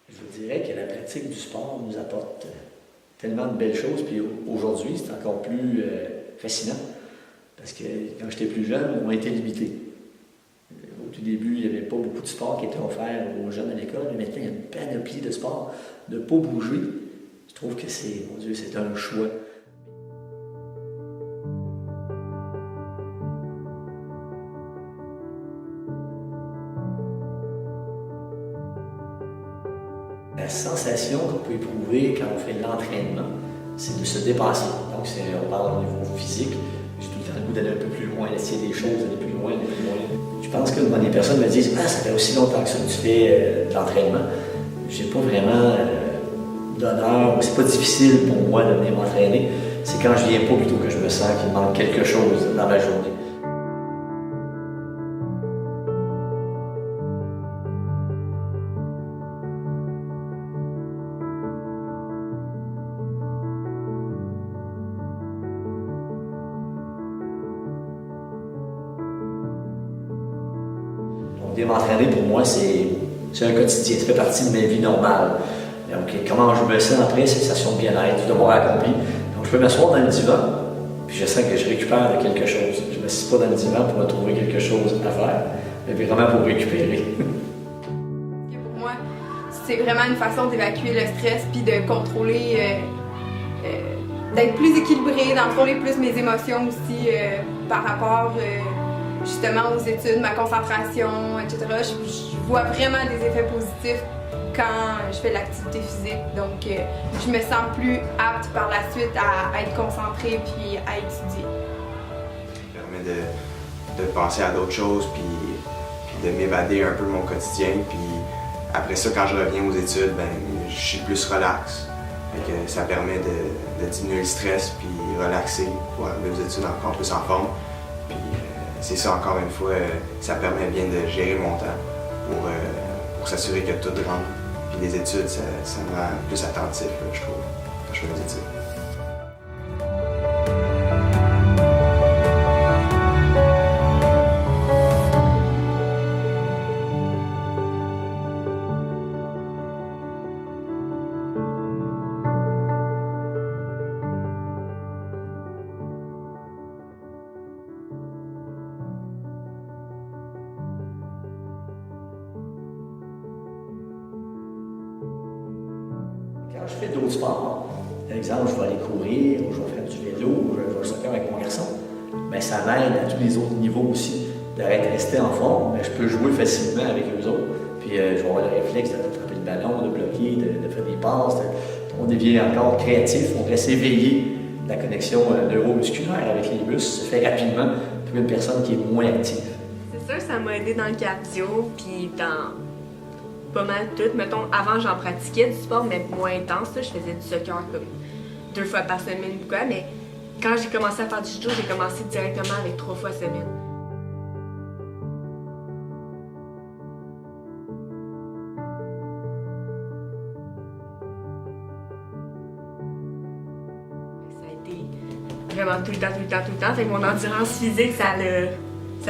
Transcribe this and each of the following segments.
Je vous dirais que la pratique du sport nous apporte tellement de belles choses, puis aujourd'hui, c'est encore plus fascinant. Parce que quand j'étais plus jeune, on était limité. Au tout début, il n'y avait pas beaucoup de sports qui étaient offerts aux jeunes à l'école, mais maintenant, il y a une panoplie de sports. De ne pas bouger, je trouve que c'est, mon Dieu, c'est un choix. La sensation qu'on peut éprouver quand on fait de l'entraînement, c'est de se dépasser. Donc, on parle au niveau physique. J'ai tout le temps le goût d'aller un peu plus loin, d'essayer des choses, d'aller plus loin, d'aller plus loin. Je pense que quand des personnes me disent « Ah, ça fait aussi longtemps que ça que tu fais de l'entraînement », j'ai pas vraiment d'honneur, c'est pas difficile pour moi de venir m'entraîner. C'est quand je viens pas plutôt que je me sens qu'il manque quelque chose dans ma journée. Donc, venir m'entraîner pour moi, c'est un quotidien, ça fait partie de ma vie normale. Donc, comment je me sens après, sensation de bien-être, du devoir accompli. Donc, je peux m'asseoir dans le divan, puis je sens que je récupère de quelque chose. Je ne me m'assieds pas dans le divan pour me trouver quelque chose à faire, mais vraiment pour récupérer. Pour moi, c'est vraiment une façon d'évacuer le stress puis de contrôler, d'être plus équilibrée, d'en contrôler plus mes émotions aussi par rapport justement aux études, ma concentration, etc. Je vois vraiment des effets positifs quand je fais de l'activité physique. Donc, je me sens plus apte par la suite à être concentrée puis à étudier. Ça permet de penser à d'autres choses puis de m'évader un peu de mon quotidien. Puis après ça, quand je reviens aux études, ben, je suis plus relax. Fait que ça permet de diminuer le stress puis relaxer pour arriver aux études encore plus en forme. Puis c'est ça, encore une fois, ça permet bien de gérer mon temps pour s'assurer que tout rentre. Puis les études, ça me rend plus attentif, je trouve, quand je fais mes études. Quand je fais d'autres sports, par exemple, je vais aller courir, ou je vais faire du vélo, ou je vais soccer avec mon garçon, bien, ça m'aide à tous les autres niveaux aussi d'être resté en forme. Bien, je peux jouer facilement avec eux autres, puis je vais avoir le réflexe d'attraper le ballon, de bloquer, de faire des passes. On devient encore créatif, on reste éveillé. La connexion neuromusculaire avec les muscles se fait rapidement pour une personne qui est moins active. C'est sûr, ça m'a aidé dans le cardio, puis dans pas mal tout. Mettons, avant, j'en pratiquais du sport, mais moins intense. Là. Je faisais du soccer comme 2 fois par semaine ou quoi, mais quand j'ai commencé à faire du judo, j'ai commencé directement avec 3 fois semaine. Ça a été vraiment tout le temps. Fait que mon endurance physique, ça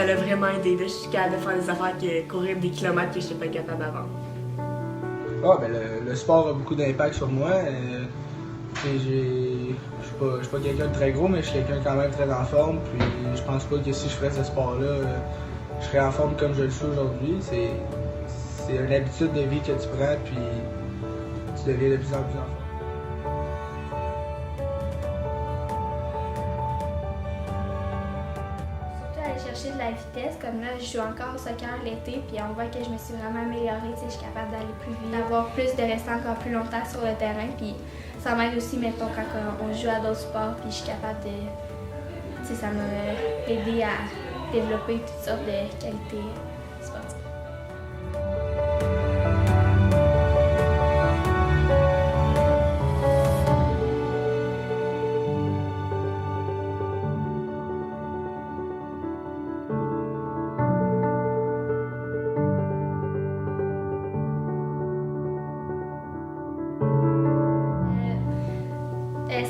l'a vraiment aidé. Là. Je suis capable de faire des affaires que courir des kilomètres que je n'étais pas capable avant. Ah, ben le sport a beaucoup d'impact sur moi. Je suis pas quelqu'un de très gros, mais je suis quelqu'un quand même très en forme. Puis je pense pas que si je ferais ce sport-là, je serais en forme comme je le suis aujourd'hui. C'est une habitude de vie que tu prends, puis tu deviens de plus en plus en forme. Chercher de la vitesse, comme là je joue encore au soccer l'été, puis on voit que je me suis vraiment améliorée, je suis capable d'aller plus vite, d'avoir plus, de rester encore plus longtemps sur le terrain, puis ça m'aide aussi, mettons, quand on joue à d'autres sports, puis je suis capable de, ça m'a aidé à développer toutes sortes de qualités sportives.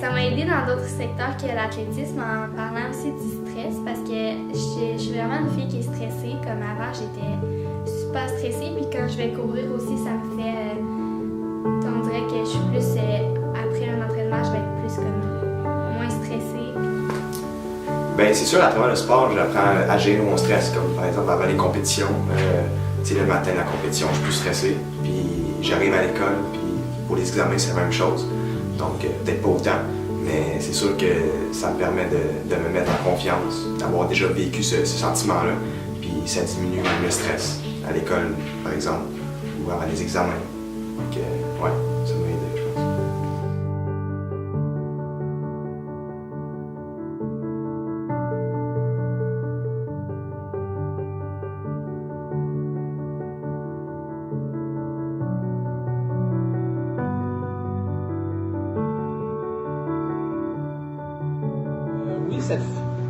Ça m'a aidé dans d'autres secteurs que l'athlétisme en parlant aussi du stress parce que je suis vraiment une fille qui est stressée. Comme avant, j'étais super stressée. Puis quand je vais courir aussi, ça me fait On dirait que je suis plus, après un entraînement, je vais être plus comme moins stressée. Ben c'est sûr, à travers le sport, j'apprends à gérer mon stress, comme par exemple avant les compétitions. Tu sais, le matin de la compétition, je suis plus stressé, puis j'arrive à l'école, puis pour les examens, c'est la même chose. Donc, peut-être pas autant, mais c'est sûr que ça me permet de me mettre en confiance, d'avoir déjà vécu ce sentiment-là, puis ça diminue le stress à l'école, par exemple, ou avant les examens. Donc, ouais, ça m'a aidé, je pense.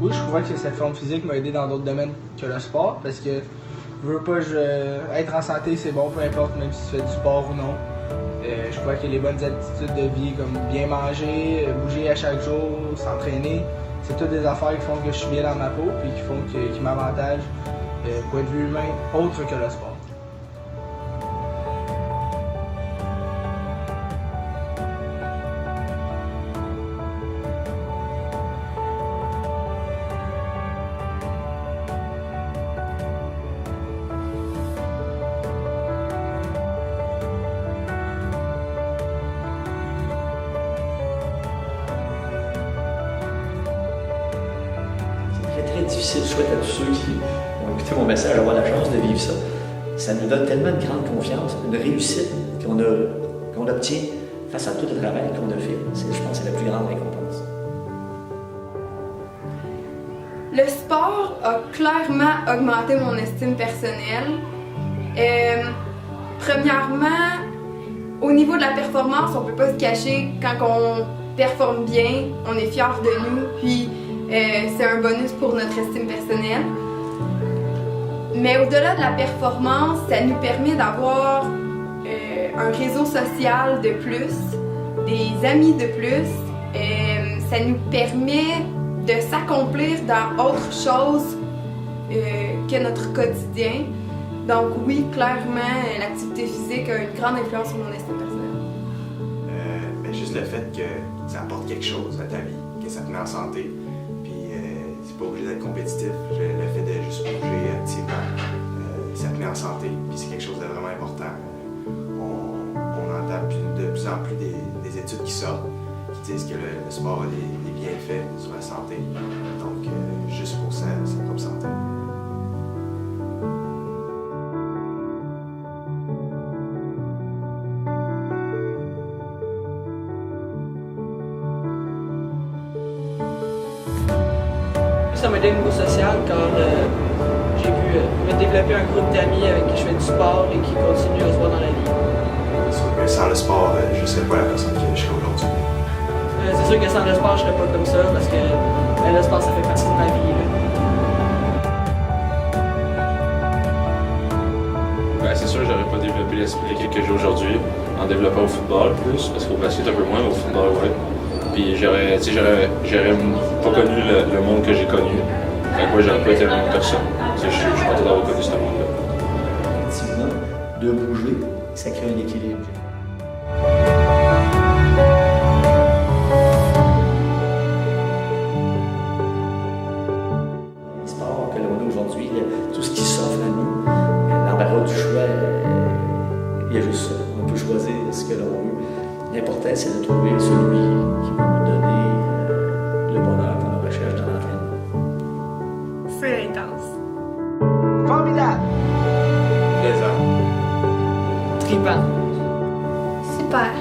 Oui, je trouvais que cette forme physique m'a aidé dans d'autres domaines que le sport, parce que être en santé, c'est bon, peu importe, même si tu fais du sport ou non. Je crois que les bonnes attitudes de vie, comme bien manger, bouger à chaque jour, s'entraîner, c'est toutes des affaires qui font que je suis bien dans ma peau et qui m'avantagent point de vue humain autre que le sport. Très difficile. Je souhaite à tous ceux qui ont écouté mon message avoir la chance de vivre ça. Ça nous donne tellement de grande confiance, une réussite qu'on obtient face à tout le travail qu'on a fait. Je pense que c'est la plus grande récompense. Le sport a clairement augmenté mon estime personnelle. Premièrement, au niveau de la performance, on ne peut pas se cacher quand on performe bien, on est fiers de nous, puis c'est un bonus pour notre estime personnelle. Mais au-delà de la performance, ça nous permet d'avoir un réseau social de plus, des amis de plus. Ça nous permet de s'accomplir dans autre chose que notre quotidien. Donc oui, clairement, l'activité physique a une grande influence sur mon estime personnelle. Ben, juste le fait que ça apporte quelque chose à ta vie, que ça te met en santé. C'est pas obligé d'être compétitif. Le fait de juste bouger activement, ça te met en santé. Puis c'est quelque chose de vraiment important. On entend de plus en plus des études qui sortent qui disent que le sport a des bienfaits sur la santé. Donc, juste pour sa propre santé. Ça m'a aidé au niveau social car j'ai pu me développer un groupe d'amis avec qui je fais du sport et qui continuent à se voir dans la vie. C'est sûr que sans le sport, je ne serais pas la personne que je suis aujourd'hui. C'est sûr que sans le sport, je serais pas comme ça parce que le sport, ça fait partie de ma vie. Ben, c'est sûr que j'aurais pas développé l'esprit d'équipe que j'ai aujourd'hui en développant au football plus, parce qu'au basket un peu moins, mais au football, ouais. Puis j'aurais pas connu le monde que j'ai connu. Fait que moi, j'aurais pas été la même personne. Je suis content d'avoir connu ce monde-là. Effectivement, de bouger, ça crée un équilibre. Les sports que l'on a aujourd'hui, tout ce qui s'offre à nous, l'embarras du choix, il y a juste ça. On peut choisir ce que l'on veut. L'important, c'est de trouver celui qui va nous donner le bonheur qu'on recherche dans l'entraînement. C'est intense. Formidable! Plaisant. Trippant. Super!